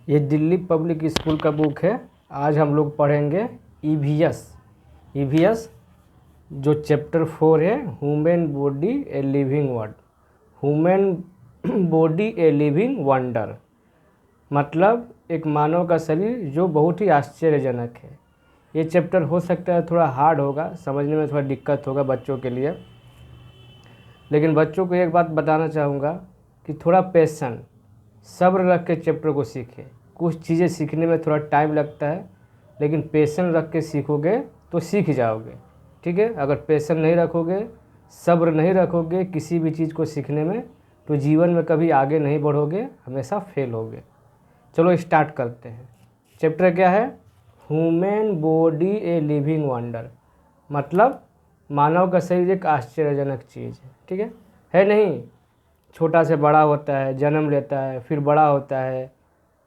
ये Delhi public school का book है। आज हम लोग पढ़ेंगे ईवीएस जो चैप्टर 4 है, human body a living word. Human body a living wonder मतलब एक मानव का शरीर जो बहुत ही आश्चर्यजनक है। ये चैप्टर हो सकता है थोड़ा हार्ड होगा, समझने में थोड़ा दिक्कत होगा बच्चों के लिए, लेकिन बच्चों को एक बात बताना चाहूँगा कि थोड़ा पेशेंस, सब्र रख के चैप्टर को सीखें। कुछ चीज़ें सीखने में थोड़ा टाइम लगता है, लेकिन पेशेंस रख के सीखोगे तो सीख जाओगे। ठीक है, अगर पेशेंस नहीं रखोगे, सब्र नहीं रखोगे किसी भी चीज़ को सीखने में, तो जीवन में कभी आगे नहीं बढ़ोगे, हमेशा फेल होगे। चलो स्टार्ट करते हैं। चैप्टर क्या है? Human body a living wonder मतलब मानव का शरीर एक आश्चर्यजनक चीज़ है। ठीक है नहीं? छोटा से बड़ा होता है, जन्म लेता है, फिर बड़ा होता है,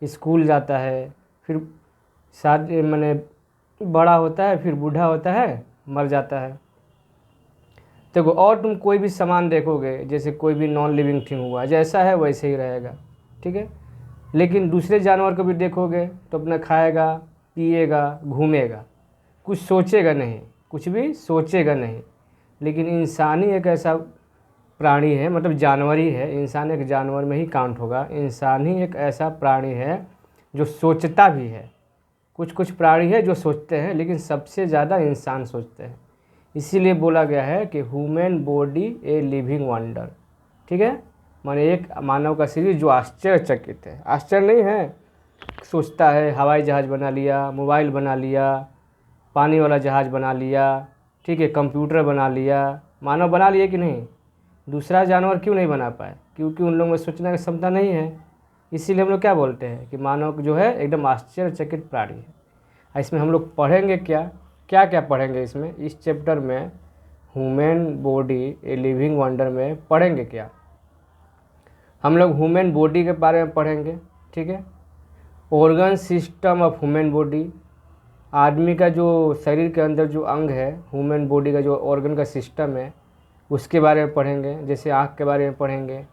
स्कूल जाता है, फिर शादी मैंने बड़ा होता है, फिर बूढ़ा होता है, मर जाता है। देखो, और तुम कोई भी सामान देखोगे, जैसे कोई भी नॉन लिविंग थिंग हुआ, जैसा है वैसे ही रहेगा। ठीक है, लेकिन दूसरे जानवर को भी देखोगे तो अपना खाएगा, पिएगा, घूमेगा, कुछ सोचेगा नहीं, कुछ भी सोचेगा नहीं। लेकिन इंसान ही एक ऐसा प्राणी है, मतलब जानवर ही है, इंसान एक जानवर में ही काउंट होगा। इंसान ही एक ऐसा प्राणी है जो सोचता भी है। कुछ कुछ प्राणी है जो सोचते हैं, लेकिन सबसे ज़्यादा इंसान सोचते हैं। इसीलिए बोला गया है कि human body a living wonder. ठीक है, माने एक मानव का शरीर जो आश्चर्यचकित है। आश्चर्य नहीं है, सोचता है, हवाई जहाज़ बना लिया, मोबाइल बना लिया, पानी वाला जहाज़ बना लिया, ठीक है, कंप्यूटर बना लिया। मानव बना लिए कि नहीं? दूसरा जानवर क्यों नहीं बना पाए? क्योंकि उन लोगों में सोचने की क्षमता नहीं है। इसीलिए हम लोग क्या बोलते हैं कि मानव जो है एकदम आश्चर्यचकित प्राणी है। इसमें हम लोग पढ़ेंगे क्या क्या क्या पढ़ेंगे इसमें, इस चैप्टर में human body a living wonder में पढ़ेंगे क्या? हम लोग ह्यूमन बॉडी के बारे में पढ़ेंगे। ठीक है, organ system of human body, आदमी का जो शरीर के अंदर जो अंग है, ह्यूमन बॉडी का जो ऑर्गन का सिस्टम है, उसके बारे में पढ़ेंगे। जैसे आँख के बारे में पढ़ेंगे,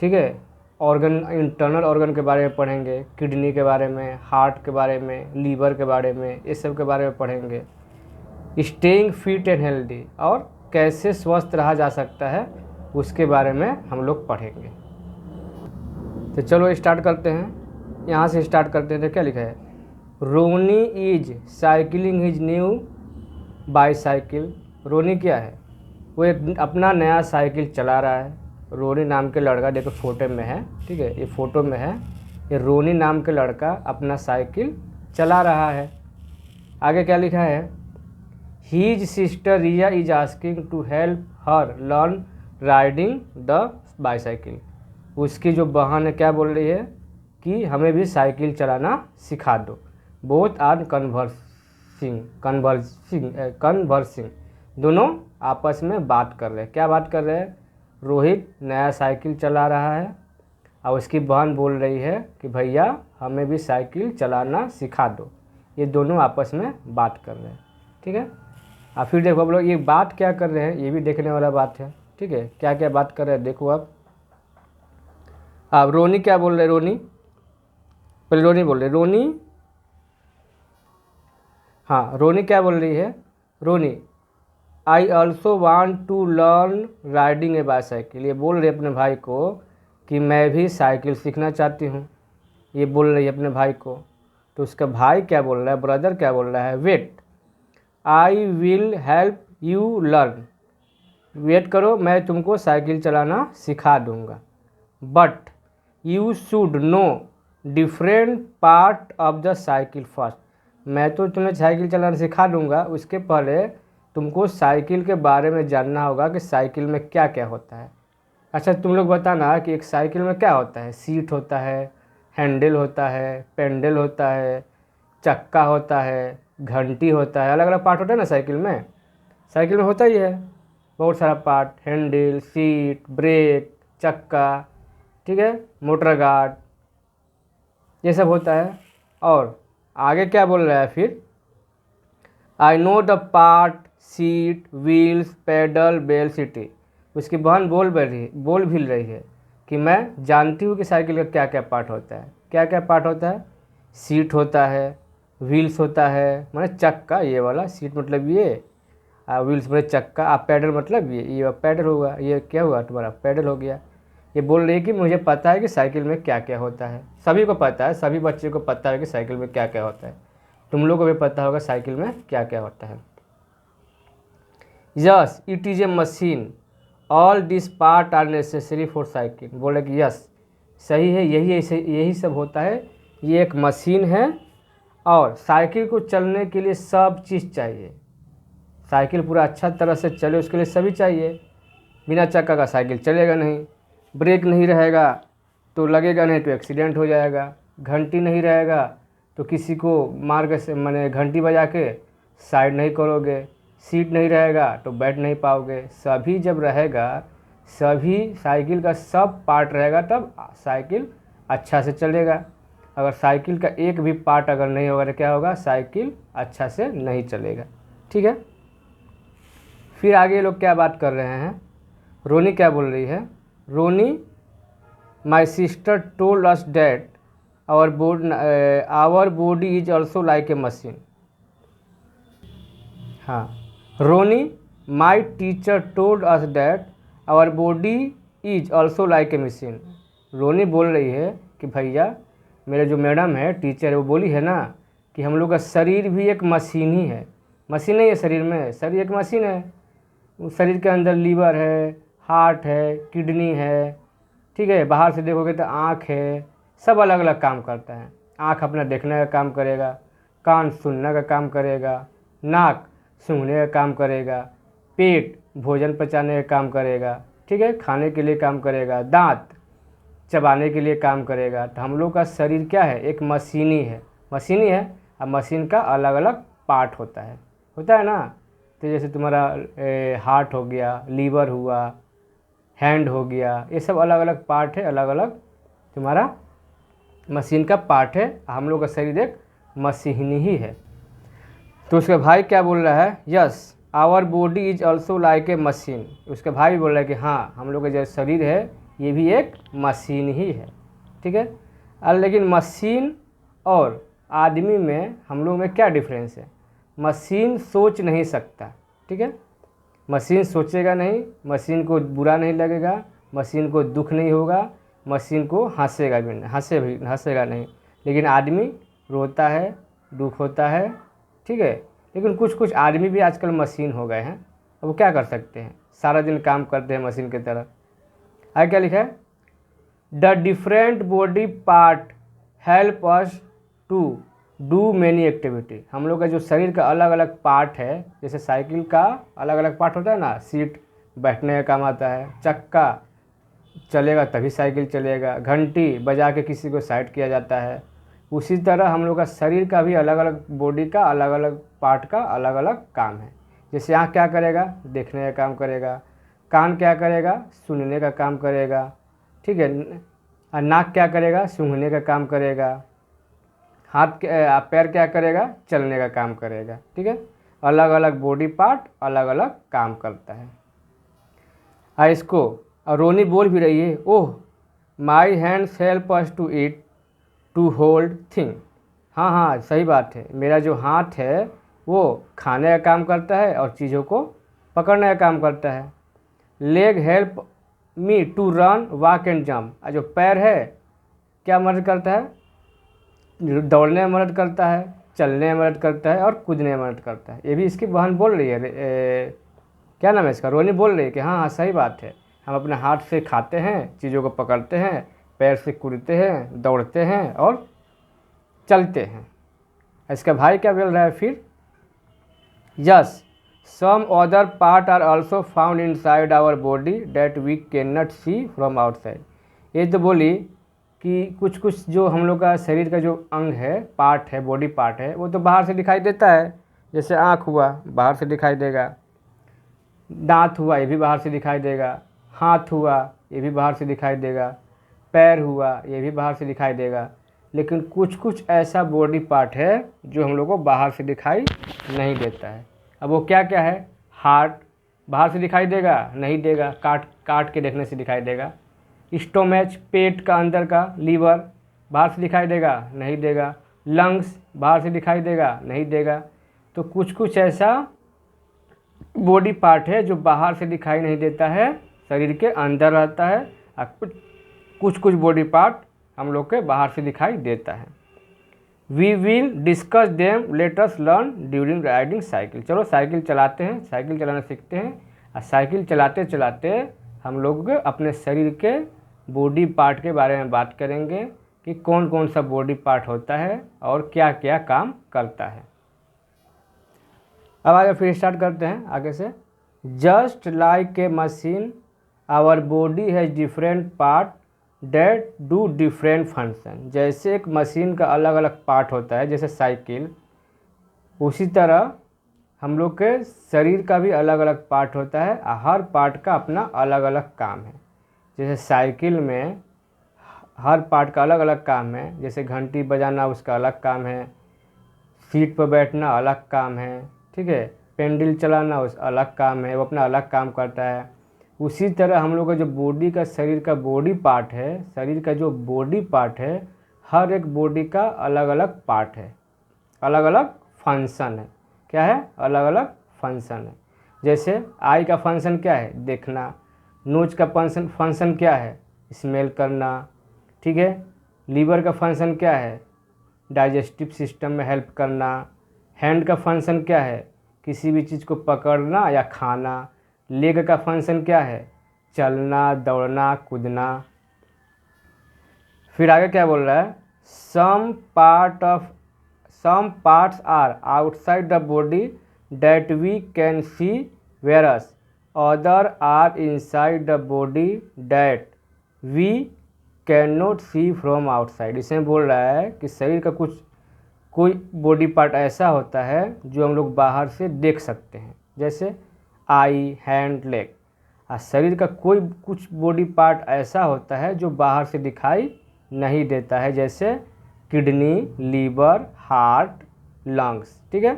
ठीक है, ऑर्गन, इंटरनल ऑर्गन के बारे में पढ़ेंगे, किडनी के बारे में, हार्ट के बारे में, लीवर के बारे में, ये सब के बारे में पढ़ेंगे। स्टेइंग फिट एंड हेल्दी, और कैसे स्वस्थ रहा जा सकता है, उसके बारे में हम लोग पढ़ेंगे। तो चलो स्टार्ट करते हैं। यहाँ से स्टार्ट करते हैं। तो क्या लिखा है? Ronnie is cycling his new bicycle. Ronnie क्या है? वो एक अपना नया साइकिल चला रहा है। रोनी नाम के लड़का, देखो फोटो में है, ठीक है, ये फ़ोटो में है, ये रोनी नाम के लड़का अपना साइकिल चला रहा है। आगे क्या लिखा है? His sister Riya is asking to help her learn riding the bicycle. उसकी जो बहन है क्या बोल रही है कि हमें भी साइकिल चलाना सिखा दो। बोथ आर कन्वर्सिंग, दोनों आपस में बात कर रहे हैं। क्या बात कर रहे हैं? रोहित नया साइकिल चला रहा है और उसकी बहन बोल रही है कि भैया हमें भी साइकिल चलाना सिखा दो। ये दोनों आपस में बात कर रहे हैं। ठीक है, और फिर देखो आप लोग ये बात क्या कर रहे हैं, ये भी देखने वाला बात है। ठीक है, क्या क्या बात कर रहे हैं देखो आप। अब रोनी क्या बोल रहे? रोनी पहले रोनी बोल रही, रोनी, हाँ, रोनी क्या बोल रही है? Ronnie, I also want to learn riding a bicycle. ये बोल रही है अपने भाई को कि मैं भी साइकिल सीखना चाहती हूँ। ये बोल रही है अपने भाई को। तो उसका भाई क्या बोल रहा है, ब्रदर क्या बोल रहा है? Wait, I will help you learn. Wait करो, मैं तुमको साइकिल चलाना सिखा दूँगा। But you should know different part of the cycle first. मैं तो तुम्हें साइकिल चलाना सिखा दूँगा, उसके पहले तुमको साइकिल के बारे में जानना होगा कि साइकिल में क्या क्या होता है। अच्छा, तुम लोग बताना कि एक साइकिल में क्या होता है? सीट होता है, हैंडल होता है, पेंडल होता है, चक्का होता है, घंटी होता है, अलग अलग पार्ट होता है ना साइकिल में। साइकिल में होता ही है बहुत सारा पार्ट, हैंडल, सीट, ब्रेक, चक्का, ठीक है, मोटर गार्ड, ये सब होता है। और आगे क्या बोल रहा है फिर? I know the part, seat, wheels, pedal, bell, सिटी। उसकी बहन बोल भी रही है कि मैं जानती हूँ कि साइकिल का क्या क्या पार्ट होता है। क्या क्या पार्ट होता है? सीट होता है, व्हील्स होता है, माने चक्का, ये वाला सीट मतलब ये, व्हील्स मतलब चक्का, आप पैडल मतलब ये पैडल होगा, ये क्या हुआ तुम्हारा पैडल हो गया। ये बोल रही है कि मुझे पता है कि साइकिल में क्या क्या होता है। सभी को पता है, सभी बच्चे को पता है कि साइकिल में क्या क्या होता है। तुम लोग को भी पता होगा साइकिल में क्या क्या होता है। Yes it is a machine, all this part are necessary for cycle. बोले कि यस सही है, यही सब होता है, ये एक मशीन है और साइकिल को चलने के लिए सब चीज़ चाहिए। साइकिल पूरा अच्छा तरह से चले उसके लिए सभी चाहिए। बिना चक्का का साइकिल चलेगा नहीं, ब्रेक नहीं रहेगा तो लगेगा नहीं तो एक्सीडेंट हो जाएगा, घंटी नहीं रहेगा तो किसी को मार के मैंने घंटी बजा के साइड नहीं करोगे, सीट नहीं रहेगा तो बैठ नहीं पाओगे। सभी जब रहेगा, सभी साइकिल का सब पार्ट रहेगा तब साइकिल अच्छा से चलेगा। अगर साइकिल का एक भी पार्ट अगर नहीं होगा तो क्या होगा? साइकिल अच्छा से नहीं चलेगा। ठीक है, फिर आगे ये लोग क्या बात कर रहे हैं। रोनी क्या बोल रही है? Ronnie my sister told us that our body is also like a machine. हाँ, Ronnie my teacher told us that our body is also like a machine. Ronnie बोल रही है कि भैया मेरे जो मैडम है, टीचर है, वो बोली है ना कि हम लोग का शरीर भी एक मशीन ही है। मशीन नहीं है शरीर में, शरीर एक मशीन है। उस शरीर के अंदर लीवर है, हार्ट है, किडनी है, ठीक है। बाहर से देखोगे तो आँख है, सब अलग अलग काम करता है। आँख अपना देखने का काम करेगा, कान सुनने का काम करेगा, नाक सूंघने का काम करेगा, पेट भोजन पचाने का काम करेगा, ठीक है, खाने के लिए काम करेगा, दांत चबाने के लिए काम करेगा। तो हम लोग का शरीर क्या है? एक मशीनी है, मशीनी है। अब मशीन का अलग अलग पार्ट होता है ना। तो जैसे तुम्हारा हार्ट हो गया, लीवर हुआ, हैंड हो गया, ये सब अलग अलग पार्ट है, अलग अलग तुम्हारा मशीन का पार्ट है। हम लोग का शरीर एक मशीन ही है। तो उसके भाई क्या बोल रहा है? Yes our body is also like a machine. उसके भाई भी बोल रहा है कि हाँ हम लोग का जो शरीर है ये भी एक मशीन ही है। ठीक है, लेकिन मशीन और आदमी में हम लोग में क्या डिफरेंस है? मशीन सोच नहीं सकता, ठीक है, मशीन सोचेगा नहीं, मशीन को बुरा नहीं लगेगा, मशीन को दुख नहीं होगा, मशीन को हंसेगा भी नहीं, हंसेगा नहीं। लेकिन आदमी रोता है, दुख होता है, ठीक है। लेकिन कुछ कुछ आदमी भी आजकल मशीन हो गए हैं। अब वो क्या कर सकते हैं? सारा दिन काम करते हैं मशीन की तरह। आगे क्या लिखा है? The different body part help us to do many activity. हम लोग का जो शरीर का अलग अलग पार्ट है, जैसे साइकिल का अलग अलग पार्ट होता है ना, सीट बैठने का काम आता है, चक्का चलेगा तभी साइकिल चलेगा, घंटी बजा के किसी को साइड किया जाता है। उसी तरह हम लोग का शरीर का भी अलग अलग बॉडी का अलग अलग पार्ट का अलग अलग काम है। जैसे आँख क्या करेगा? देखने का काम करेगा। कान क्या करेगा? सुनने का काम करेगा, ठीक है। नाक क्या करेगा? सूंघने का काम करेगा। पैर क्या करेगा? चलने का काम करेगा, ठीक है। अलग अलग बॉडी पार्ट अलग अलग काम करता है। इसको और रोनी बोल भी रही है, oh my hands help us to eat to hold thing. हाँ हाँ सही बात है, मेरा जो हाथ है वो खाने का काम करता है और चीज़ों को पकड़ने का काम करता है। Leg help me to run walk and jump. जो पैर है क्या मदद करता है? दौड़ने में मदद करता है, चलने में मदद करता है और कूदने में मदद करता है। ये भी इसकी बहन बोल रही है, क्या नाम है इसका? रोनी बोल रही है कि हाँ हाँ सही बात है, हम अपने हाथ से खाते हैं, चीज़ों को पकड़ते हैं, पैर से कूदते हैं, दौड़ते हैं और चलते हैं। इसका भाई क्या बोल रहा है फिर? Yes some other part are also found inside our body that we can not see from outside. ये तो बोली कि कुछ कुछ जो हम लोग का शरीर का जो अंग है, पार्ट है, बॉडी पार्ट है, वो तो बाहर से दिखाई देता है। जैसे आँख हुआ बाहर से दिखाई देगा, दांत हुआ ये भी बाहर से दिखाई देगा, हाथ हुआ ये भी बाहर से दिखाई देगा, पैर हुआ ये भी बाहर से दिखाई देगा। लेकिन कुछ कुछ ऐसा बॉडी पार्ट है जो हम लोग को बाहर से दिखाई नहीं देता है। अब वो क्या क्या है? हार्ट बाहर से दिखाई देगा? नहीं देगा, काट काट के देखने से दिखाई देगा। स्टोमच पेट का अंदर का, लीवर बाहर से दिखाई देगा नहीं देगा, लंग्स बाहर से दिखाई देगा नहीं देगा। तो कुछ कुछ ऐसा बॉडी पार्ट है जो बाहर से दिखाई नहीं देता है, शरीर के अंदर रहता है, और कुछ कुछ बॉडी पार्ट हम लोग के बाहर से दिखाई देता है। We will discuss them, let us learn during riding cycle. चलो साइकिल चलाते हैं, साइकिल चलाना सीखते हैं, और साइकिल चलाते चलाते हम लोग अपने शरीर के बॉडी पार्ट के बारे में बात करेंगे कि कौन कौन सा बॉडी पार्ट होता है और क्या क्या काम करता है। अब आगे फिर स्टार्ट करते हैं आगे से। Just like a machine our body has different part that do different function. जैसे एक मशीन का अलग अलग पार्ट होता है जैसे साइकिल, उसी तरह हम लोग के शरीर का भी अलग अलग पार्ट होता है, हर पार्ट का अपना अलग अलग काम है। जैसे साइकिल में हर पार्ट का अलग अलग काम है, जैसे घंटी बजाना उसका अलग काम है, सीट पर बैठना अलग काम है, ठीक है, पेंडल चलाना उस अलग काम है, वो अपना अलग काम करता है। उसी तरह हम लोग का जो बॉडी का शरीर का बॉडी पार्ट है, शरीर का जो बॉडी पार्ट है, हर एक बॉडी का अलग अलग पार्ट है, अलग अलग फंक्शन है। क्या है? अलग अलग फंक्शन है। जैसे आई का फंक्शन क्या है? देखना। नोज का फंक्शन क्या है? स्मेल करना, ठीक है। लीवर का फंक्शन क्या है? डाइजेस्टिव सिस्टम में हेल्प करना। हैंड का फंक्शन क्या है? किसी भी चीज़ को पकड़ना या खाना। लेग का फंक्शन क्या है? चलना, दौड़ना, कूदना। फिर आगे क्या बोल रहा है? Some parts are outside the body that we can see, whereas other are inside the body that we can not see from outside. इसमें बोल रहा है कि शरीर का कोई बॉडी पार्ट ऐसा होता है जो हम लोग बाहर से देख सकते हैं, जैसे आई, हैंड, लेग। और शरीर का कुछ बॉडी पार्ट ऐसा होता है जो बाहर से दिखाई नहीं देता है, जैसे किडनी, लीवर, हार्ट, लंग्स, ठीक है।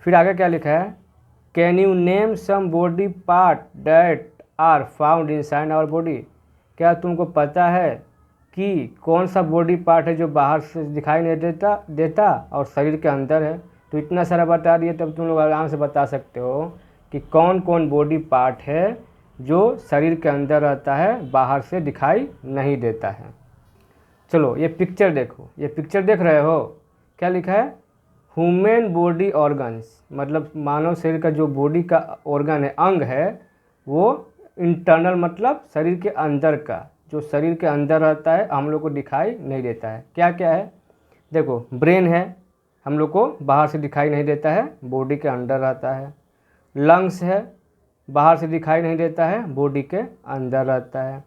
फिर आगे क्या लिखा है? Can you name some body part that are found inside our body. क्या तुमको पता है कि कौन सा बॉडी पार्ट है जो बाहर से दिखाई नहीं देता और शरीर के अंदर है? तो इतना सारा बता दिए, तब तुम लोग आराम से बता सकते हो कि कौन कौन बॉडी पार्ट है जो शरीर के अंदर रहता है, बाहर से दिखाई नहीं देता है। चलो ये पिक्चर देखो, ये पिक्चर देख रहे हो, क्या लिखा है? ह्यूमन बॉडी ऑर्गन्स, मतलब मानव शरीर का जो बॉडी का ऑर्गन है, अंग है, वो इंटरनल मतलब शरीर के अंदर का, जो शरीर के अंदर रहता है, हम लोग को दिखाई नहीं देता है। क्या क्या है? देखो, ब्रेन है, हम लोग को बाहर से दिखाई नहीं देता है, बॉडी के अंदर रहता है। लंग्स है, बाहर से दिखाई नहीं देता है, बॉडी के अंदर रहता है।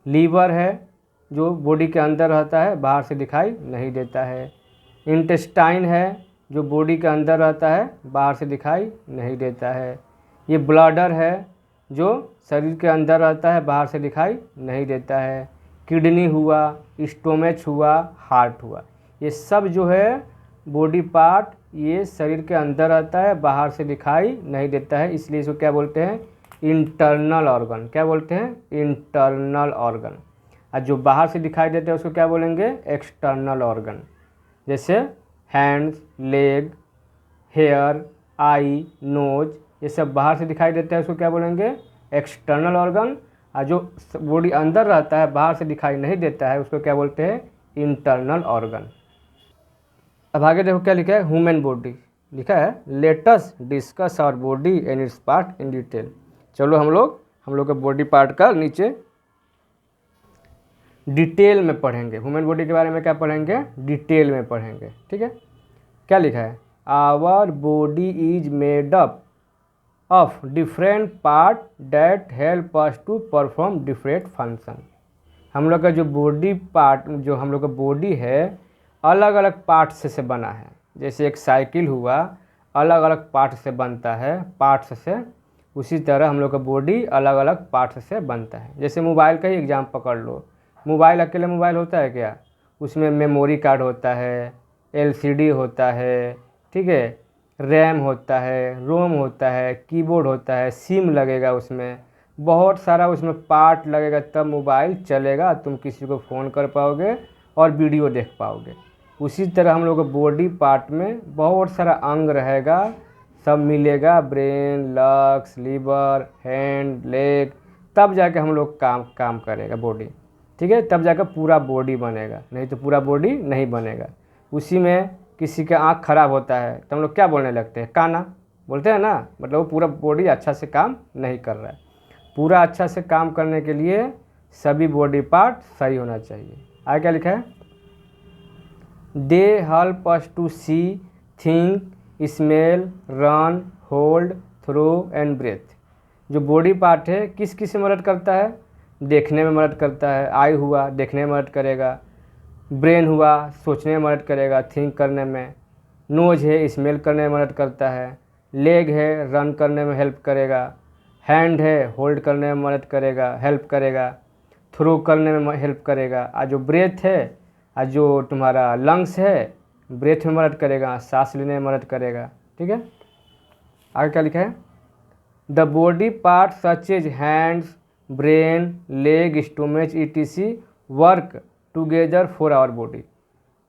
लीवर है, जो बॉडी के अंदर रहता है, बाहर से दिखाई नहीं देता है। इंटेस्टाइन है, जो बॉडी के अंदर रहता है, बाहर से दिखाई नहीं देता है। ये ब्लडर है, जो शरीर के अंदर रहता है, बाहर से दिखाई नहीं देता है। किडनी हुआ, स्टोमच हुआ, हार्ट हुआ, ये सब जो है बॉडी पार्ट, ये शरीर के अंदर रहता है, बाहर से दिखाई नहीं देता है, इसलिए इसको क्या बोलते हैं? Internal organ. क्या बोलते हैं? Internal organ. और जो बाहर से दिखाई देते हैं उसको क्या बोलेंगे? External organ. जैसे हैंड्स, लेग, हेयर, आई, नोज, ये सब बाहर से दिखाई देते हैं, उसको क्या बोलेंगे? External organ. और जो बॉडी अंदर रहता है, बाहर से दिखाई नहीं देता है, उसको क्या बोलते हैं? Internal organ. अब आगे देखो क्या लिखा है? ह्यूमन बॉडी लिखा है। Let us discuss our body and its part in detail. चलो हम लोग के बॉडी पार्ट का नीचे डिटेल में पढ़ेंगे। ह्यूमन बॉडी के बारे में क्या पढ़ेंगे? डिटेल में पढ़ेंगे, ठीक है। क्या लिखा है? Our body is made up of different part that help us to perform different function. हम लोग का जो बॉडी पार्ट, जो हम लोग का बॉडी है, अलग अलग पार्ट्स से बना है। जैसे एक साइकिल हुआ, अलग अलग पार्ट से बनता है, पार्ट्स से, उसी तरह हम लोग का बॉडी अलग अलग पार्ट्स से बनता है। जैसे मोबाइल का ही एग्जाम पकड़ लो, मोबाइल अकेले मोबाइल होता है क्या? उसमें मेमोरी कार्ड होता है, एलसीडी होता है, ठीक है, रैम होता है, रोम होता है, कीबोर्ड होता है, सिम लगेगा उसमें, बहुत सारा उसमें पार्ट लगेगा तब मोबाइल चलेगा, तुम किसी को फ़ोन कर पाओगे और वीडियो देख पाओगे। उसी तरह हम लोग को बॉडी पार्ट में बहुत सारा अंग रहेगा, सब मिलेगा, brain, lungs, liver, hand, leg, तब जाके हम लोग काम करेगा बॉडी। ठीक है, तब जाकर पूरा बॉडी बनेगा, नहीं तो पूरा बॉडी नहीं बनेगा। उसी में किसी का आँख खराब होता है तो हम लोग क्या बोलने लगते हैं, काना बोलते हैं ना, मतलब वो पूरा बॉडी अच्छा से काम नहीं कर रहा है। पूरा अच्छा से काम करने के लिए सभी बॉडी पार्ट सही होना चाहिए। आगे क्या लिखा है, they help us to see, think, smell, run, hold, throw and breathe. जो बॉडी पार्ट है किस किस में मदद करता है, देखने में मदद करता है, आई हुआ देखने में मदद करेगा, ब्रेन हुआ सोचने में मदद करेगा, थिंक करने में, नोज है स्मेल करने में मदद करता है, लेग है रन करने में हेल्प करेगा, हैंड है होल्ड करने में मदद करेगा हेल्प करेगा, थ्रो करने में हेल्प करेगा, और जो ब्रेथ है और जो तुम्हारा लंग्स है ब्रेथ में मदद करेगा, सांस लेने में मदद करेगा। ठीक है, आगे क्या लिखा है, the body part such as hands, brain, leg, stomach etc work together for our body.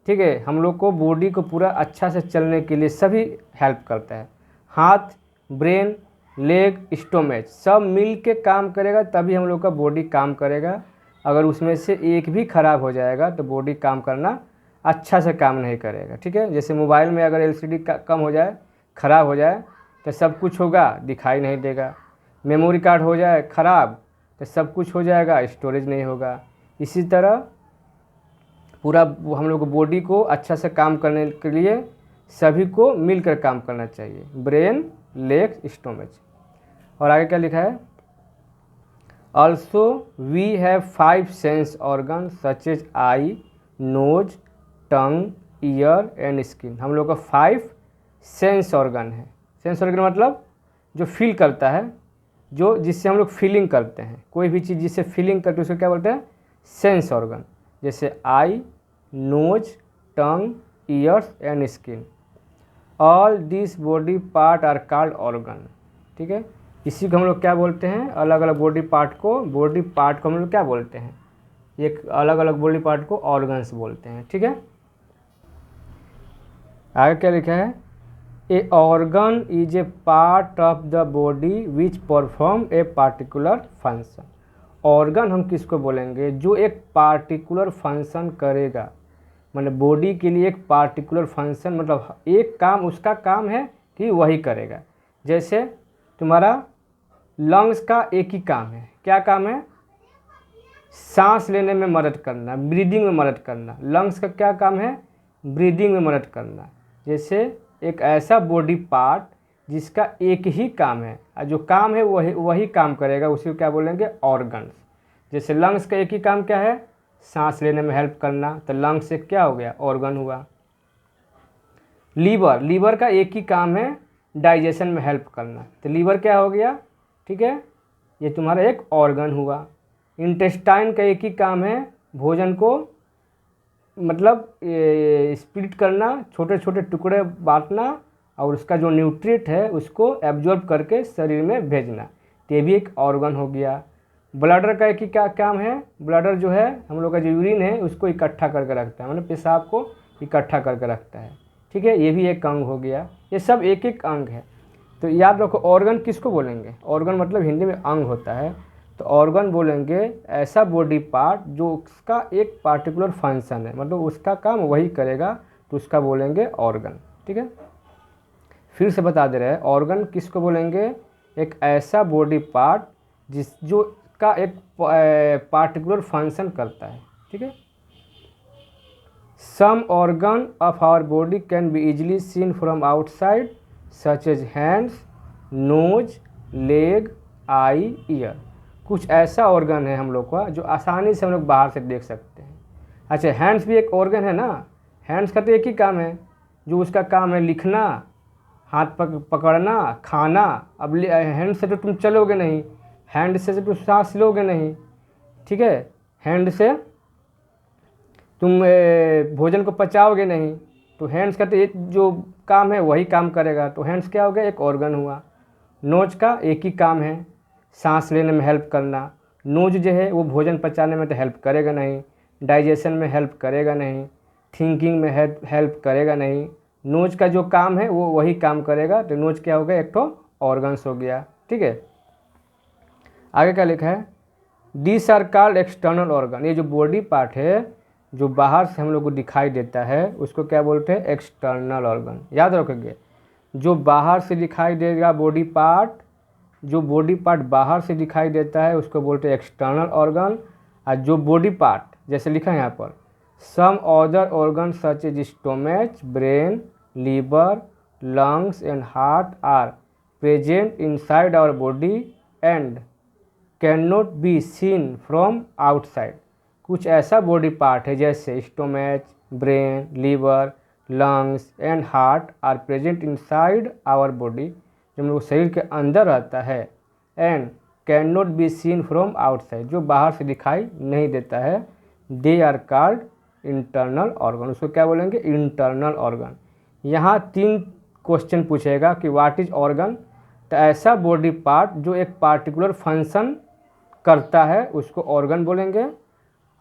ठीक है, हम लोग को बॉडी को पूरा अच्छा से चलने के लिए सभी हेल्प करता है। हाथ, ब्रेन, लेग, स्टोमच सब मिल के काम करेगा तभी हम लोग का बॉडी काम करेगा। अगर उसमें से एक भी खराब हो जाएगा तो बॉडी काम करना अच्छा से काम नहीं करेगा। ठीक है, जैसे मोबाइल में अगर एलसीडी कम हो जाए, ख़राब हो जाए तो सब कुछ होगा दिखाई नहीं देगा। मेमोरी कार्ड हो जाए ख़राब तो सब कुछ हो जाएगा, स्टोरेज नहीं होगा। इसी तरह पूरा हम लोग को बॉडी को अच्छा से काम करने के लिए सभी को मिलकर काम करना चाहिए, ब्रेन, लेग, स्टोमच। और आगे क्या लिखा है, also we have 5 sense organ such as eye, nose, tongue, ear and skin. हम लोग का 5 सेंस ऑर्गन है। सेंस ऑर्गन मतलब जो फील करता है, जो जिससे हम लोग फीलिंग करते हैं, कोई भी चीज़ जिससे फीलिंग करते हैं उसको क्या बोलते हैं, सेंस ऑर्गन। जैसे eye, nose, tongue, ears and skin. All this body part are called organ. ठीक है, इसी को हम लोग क्या बोलते हैं, अलग अलग बॉडी पार्ट को हम लोग क्या बोलते हैं, एक अलग अलग बॉडी पार्ट को ऑर्गन्स बोलते हैं। ठीक है, आगे क्या लिखा है, a organ is a part of the body which perform a particular function. Organ हम किसको बोलेंगे, जो एक पार्टिकुलर फंक्शन करेगा, मतलब बॉडी के लिए एक पार्टिकुलर फंक्शन, मतलब एक काम उसका काम है कि वही करेगा। जैसे तुम्हारा लंग्स का एक ही काम है, क्या काम है, सांस लेने में मदद करना, ब्रीदिंग में मदद करना। लंग्स का क्या काम है, ब्रीदिंग में मदद करना। जैसे एक ऐसा बॉडी पार्ट जिसका एक ही काम है और जो काम है वही काम करेगा, उसी को क्या बोलेंगे, ऑर्गन्स। जैसे लंग्स का एक ही काम क्या है, सांस लेने में हेल्प करना, तो लंग्स से क्या हो गया, ऑर्गन हुआ। लीवर का एक ही काम है डाइजेशन में हेल्प करना, तो लीवर क्या हो गया, ठीक है, ये तुम्हारा एक ऑर्गन हुआ। इंटेस्टाइन का एक ही काम है भोजन को मतलब स्प्लिट करना, छोटे छोटे टुकड़े बांटना और उसका जो न्यूट्रिएंट है उसको एब्जॉर्ब करके शरीर में भेजना, तो ये भी एक ऑर्गन हो गया। ब्लडर का एक ही क्या काम है, ब्लडर जो है हम लोग का जो यूरिन है उसको इकट्ठा करके रखता है, मतलब पेशाब को इकट्ठा करके रखता है। ठीक है, ये भी एक अंग हो गया। ये सब एक एक अंग है। तो याद रखो, ऑर्गन किसको बोलेंगे, ऑर्गन मतलब हिंदी में अंग होता है, तो ऑर्गन बोलेंगे ऐसा बॉडी पार्ट जो उसका एक पार्टिकुलर फंक्शन है, मतलब उसका काम वही करेगा, तो उसका बोलेंगे ऑर्गन। ठीक है, फिर से बता दे रहे हैं, ऑर्गन किसको बोलेंगे, एक ऐसा बॉडी पार्ट जो का एक पार्टिकुलर फंक्शन करता है। ठीक है, some organ of our body can be easily seen from outside such as hands, nose, leg, eye, ear. कुछ ऐसा ऑर्गन है हम लोग का जो आसानी से हम लोग बाहर से देख सकते हैं। अच्छा, हैंड्स भी एक ऑर्गन है ना, हैंड्स का तो एक ही काम है, जो उसका काम है लिखना, हाथ पकड़ना, खाना। अब हैंड से तो तुम चलोगे नहीं, हैंड से तुम सांस लोगे नहीं। ठीक है, हैंड से तुम भोजन को पचाओगे नहीं, तो हैंड्स का तो एक जो काम है वही काम करेगा, तो हैंड्स क्या हो गया, एक ऑर्गन हुआ। नोज का एक ही काम है, सांस लेने में हेल्प करना। नोज जो है वो भोजन पचाने में तो हेल्प करेगा नहीं, डाइजेशन में हेल्प करेगा नहीं, थिंकिंग में हेल्प करेगा नहीं। नोज का जो काम है वो वही काम करेगा। तो नोज क्या हो गया, एक तो ऑर्गन्स हो गया। ठीक है, आगे क्या लिखा है, this are called external organ. ये जो बॉडी पार्ट है जो बाहर से हम लोग को दिखाई देता है उसको क्या बोलते हैं, एक्सटर्नल ऑर्गन। याद रखोगे, जो बाहर से दिखाई देगा बॉडी पार्ट, जो बॉडी पार्ट बाहर से दिखाई देता है उसको बोलते हैं एक्सटर्नल ऑर्गन। और जो बॉडी पार्ट जैसे लिखा है यहाँ पर, some other organ such as stomach, brain, liver, lungs and heart are present inside our body and can not be seen from outside. कुछ ऐसा बॉडी पार्ट है जैसे stomach, brain, liver, lungs and heart are present inside our body, जो हम लोग शरीर के अंदर रहता है, and can not be seen from outside, जो बाहर से दिखाई नहीं देता है। They are called internal organ. उसको क्या बोलेंगे, इंटरनल ऑर्गन। यहाँ 3 क्वेश्चन पूछेगा कि व्हाट इज ऑर्गन। तो ऐसा बॉडी पार्ट जो एक पार्टिकुलर फंक्शन करता है उसको ऑर्गन बोलेंगे।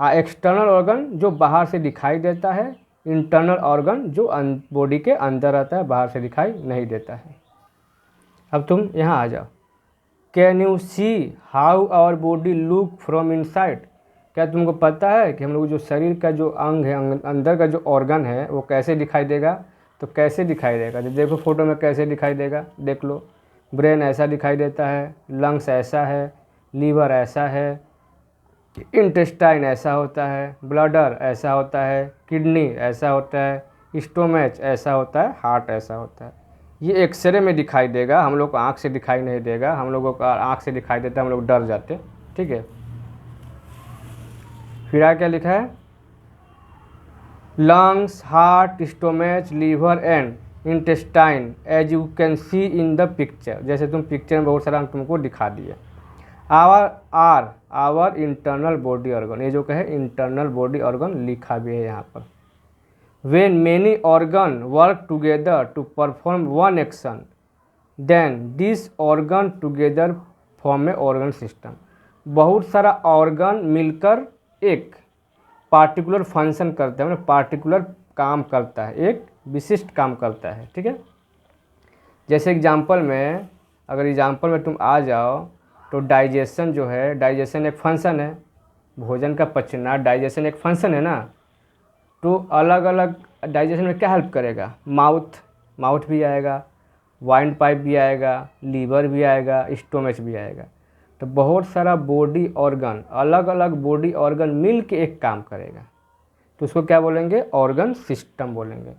एक्सटर्नल ऑर्गन जो बाहर से दिखाई देता है, इंटरनल ऑर्गन जो बॉडी के अंदर रहता है, बाहर से दिखाई नहीं देता है। अब तुम यहाँ आ जाओ, can you see how our body look from inside. क्या तुमको पता है कि हम लोग जो शरीर का जो अंग है, अंदर का जो ऑर्गन है वो कैसे दिखाई देगा। तो कैसे दिखाई देगा, तो देखो फोटो में कैसे दिखाई देगा, देख लो। ब्रेन ऐसा दिखाई देता है, लंग्स ऐसा है, लीवर ऐसा है, इंटेस्टाइन ऐसा होता है, ब्लडर ऐसा होता है, किडनी ऐसा होता है, स्टोमच ऐसा होता है, हार्ट ऐसा होता है। ये एक्सरे में दिखाई देगा, हम लोग को आँख से दिखाई नहीं देगा। हम लोगों को आँख से दिखाई देता है, हम लोग डर जाते। ठीक है, फिर आगे क्या लिखा है, lungs, heart, stomach, liver and intestine as you can see in the picture. जैसे तुम पिक्चर में बहुत सारा तुमको दिखा दिए। आवर इंटरनल बॉडी ऑर्गन, ये जो कहे इंटरनल बॉडी ऑर्गन लिखा भी है यहाँ पर। When many organs work together to perform one action, then this organ together form a organ system। बहुत सारा ऑर्गन मिलकर एक पार्टिकुलर फंक्शन करता है, मतलब पार्टिकुलर काम करता है, एक विशिष्ट काम करता है। ठीक है, जैसे एग्जांपल में, अगर एग्जांपल में तुम आ जाओ तो डाइजेशन जो है, डाइजेशन एक फंक्शन है, भोजन का पचना डाइजेशन एक फंक्शन है ना। तो अलग अलग डाइजेशन में क्या हेल्प करेगा, माउथ भी आएगा, वाइंड पाइप भी आएगा, लीवर भी आएगा, स्टोमच भी आएगा। तो बहुत सारा बॉडी ऑर्गन, अलग अलग बॉडी ऑर्गन मिल के एक काम करेगा, तो उसको क्या बोलेंगे, ऑर्गन सिस्टम बोलेंगे।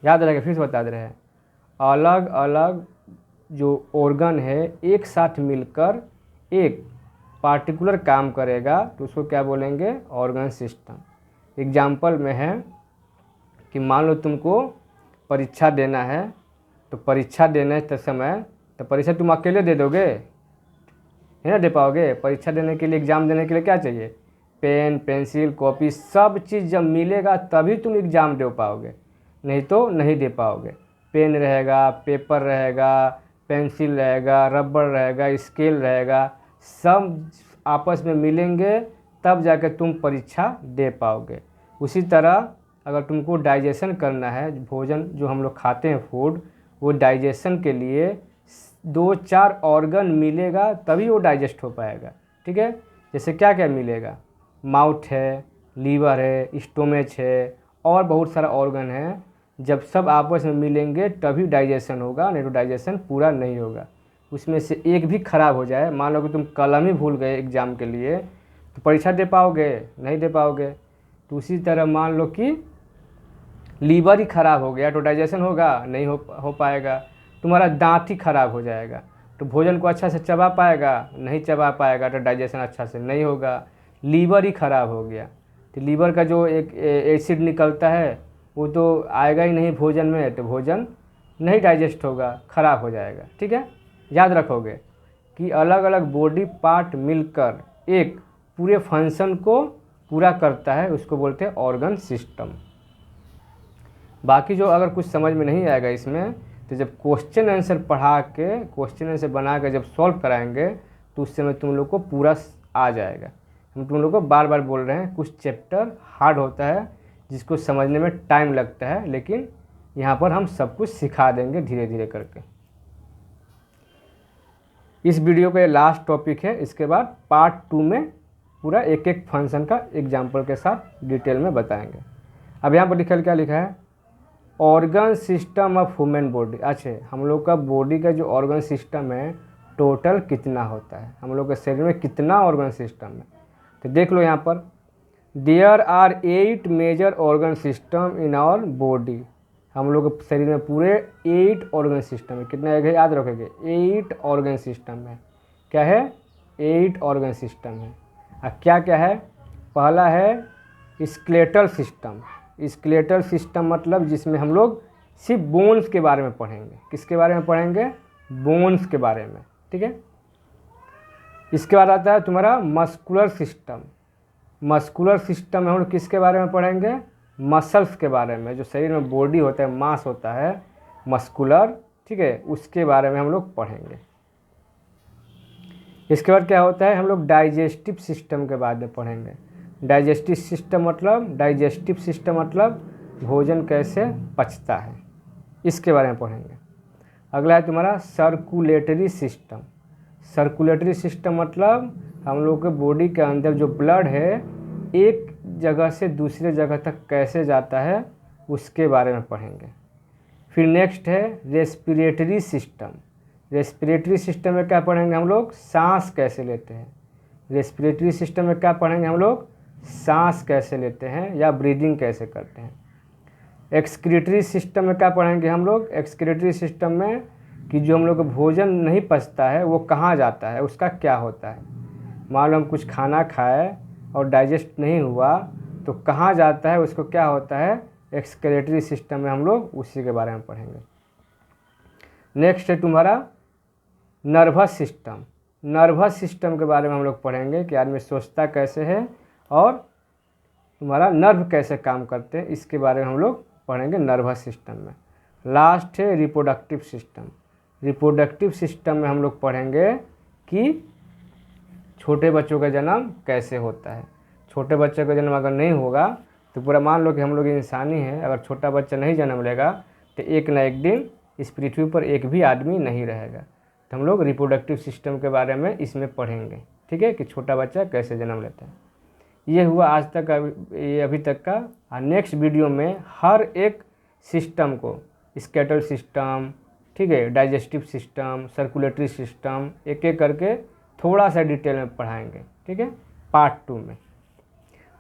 याद रखें, फिर से बता दे रहे हैं, अलग अलग जो ऑर्गन है एक साथ मिलकर एक पार्टिकुलर काम करेगा, तो उसको क्या बोलेंगे, ऑर्गन सिस्टम। एग्जाम्पल में है कि मान लो तुमको परीक्षा देना है, तो परीक्षा देने के समय, तो परीक्षा तुम अकेले दे दोगे, है ना, दे पाओगे। परीक्षा देने के लिए, एग्ज़ाम देने के लिए क्या चाहिए, पेन, पेंसिल, कॉपी, सब चीज़ जब मिलेगा तभी तुम एग्ज़ाम दे पाओगे, नहीं तो नहीं दे पाओगे। पेन रहेगा, पेपर रहेगा, पेंसिल रहेगा, रबड़ रहेगा, स्केल रहेगा, सब आपस में मिलेंगे तब जाकर तुम परीक्षा दे पाओगे। उसी तरह अगर तुमको डाइजेशन करना है, भोजन जो हम लोग खाते हैं फूड, वो डाइजेशन के लिए 2-4 ऑर्गन मिलेगा तभी वो डाइजेस्ट हो पाएगा। ठीक है, जैसे क्या क्या मिलेगा, माउथ है, लीवर है, स्टोमच है, और बहुत सारा ऑर्गन है। जब सब आपस में मिलेंगे तभी डाइजेशन होगा, नहीं तो डाइजेशन पूरा नहीं होगा। उसमें से एक भी खराब हो जाए, मान लो कि तुम कलम ही भूल गए एग्ज़ाम के लिए, तो परीक्षा दे पाओगे, नहीं दे पाओगे। तो उसी तरह मान लो कि लीवर ही खराब हो गया तो डाइजेशन होगा, नहीं हो पाएगा। तुम्हारा दांत ही खराब हो जाएगा तो भोजन को अच्छा से चबा पाएगा, नहीं चबा पाएगा तो डाइजेशन अच्छा से नहीं होगा। लीवर ही खराब हो गया तो लीवर का जो एक एसिड निकलता है वो तो आएगा ही नहीं भोजन में, तो भोजन नहीं डाइजेस्ट होगा, ख़राब हो जाएगा। ठीक है, याद रखोगे कि अलग अलग बॉडी पार्ट मिलकर एक पूरे फंक्शन को पूरा करता है, उसको बोलते हैं ऑर्गन सिस्टम। बाकी जो अगर कुछ समझ में नहीं आएगा इसमें, तो जब क्वेश्चन आंसर पढ़ा के, क्वेश्चन आंसर बना के जब सॉल्व कराएंगे तो उस समय तुम लोग को पूरा आ जाएगा। हम तुम लोग को बार बार बोल रहे हैं, कुछ चैप्टर हार्ड होता है जिसको समझने में टाइम लगता है, लेकिन यहाँ पर हम सब कुछ सिखा देंगे धीरे धीरे करके। इस वीडियो का ये लास्ट टॉपिक है, इसके बाद पार्ट 2 में पूरा एक एक फंक्शन का एग्जाम्पल के साथ डिटेल में बताएंगे। अब यहाँ पर क्या लिखा है, organ system of human body. अच्छा, हम लोग का बॉडी का जो ऑर्गन सिस्टम है टोटल कितना होता है, हम लोग के शरीर में कितना ऑर्गन सिस्टम है। तो देख लो यहाँ पर, there are 8 major organ system in our body. हम लोग के शरीर में पूरे 8 ऑर्गन सिस्टम है। कितना है याद रखोगे, 8 ऑर्गन सिस्टम है। क्या है, 8 ऑर्गन सिस्टम है। क्या क्या है, पहला है स्केलेटल सिस्टम। स्केलेटल सिस्टम मतलब जिसमें हम लोग सिर्फ बोन्स के बारे में पढ़ेंगे। किसके बारे में पढ़ेंगे, बोन्स के बारे में, ठीक है। इसके बाद आता है तुम्हारा मस्कुलर सिस्टम। मस्कुलर सिस्टम में हम लोग किसके बारे में पढ़ेंगे, मसल्स के बारे में। जो शरीर में बॉडी होता है, मास होता है मस्कुलर, ठीक है, उसके बारे में हम लोग पढ़ेंगे। इसके बाद क्या होता है, हम लोग डाइजेस्टिव सिस्टम के बारे में पढ़ेंगे। डाइजेस्टिव सिस्टम मतलब भोजन कैसे पचता है, इसके बारे में पढ़ेंगे। अगला है तुम्हारा सर्कुलेटरी सिस्टम। सर्कुलेटरी सिस्टम मतलब हम लोग के बॉडी के अंदर जो ब्लड है एक जगह से दूसरे जगह तक कैसे जाता है, उसके बारे में पढ़ेंगे। फिर नेक्स्ट है रेस्पिरेटरी सिस्टम। रेस्पिरेटरी सिस्टम में क्या पढ़ेंगे हम लोग, सांस कैसे लेते हैं। रेस्पिरेटरी सिस्टम में क्या पढ़ेंगे हम लोग, सांस कैसे लेते हैं या ब्रीदिंग कैसे करते हैं। एक्सक्रीटरी सिस्टम में क्या पढ़ेंगे हम लोग, एक्सक्रीटरी सिस्टम में कि जो हम लोग का भोजन नहीं पचता है वो कहाँ जाता है, उसका क्या होता है। मान लो हम कुछ खाना खाए और डाइजेस्ट नहीं हुआ तो कहाँ जाता है, उसको क्या होता है, एक्सक्रीटरी सिस्टम में हम लोग उसी के बारे में पढ़ेंगे। नेक्स्ट है तुम्हारा नर्वस सिस्टम। नर्वस सिस्टम के बारे में हम लोग पढ़ेंगे कि आदमी सोचता कैसे है और तुम्हारा नर्व कैसे काम करते हैं, इसके बारे में हम लोग पढ़ेंगे नर्वस सिस्टम में। लास्ट है रिप्रोडक्टिव सिस्टम। रिप्रोडक्टिव सिस्टम में हम लोग पढ़ेंगे कि छोटे बच्चों का जन्म कैसे होता है। छोटे बच्चे का जन्म अगर नहीं होगा तो पूरा मान लो कि हम लोग इंसानी हैं, अगर छोटा बच्चा नहीं जन्म लेगा तो एक ना एक दिन इस पृथ्वी पर एक भी आदमी नहीं रहेगा। तो हम लोग रिप्रोडक्टिव सिस्टम के बारे में इसमें पढ़ेंगे, ठीक है, कि छोटा बच्चा कैसे जन्म लेता है। ये हुआ आज तक का, ये अभी तक का। और नेक्स्ट वीडियो में हर एक सिस्टम को, स्केलेटल सिस्टम, ठीक है, डाइजेस्टिव सिस्टम, सर्कुलेटरी सिस्टम, एक एक करके थोड़ा सा डिटेल में पढ़ाएंगे, ठीक है, पार्ट 2 में।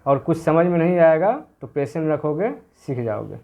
और कुछ समझ में नहीं आएगा तो पेशेंस रखोगे, सीख जाओगे।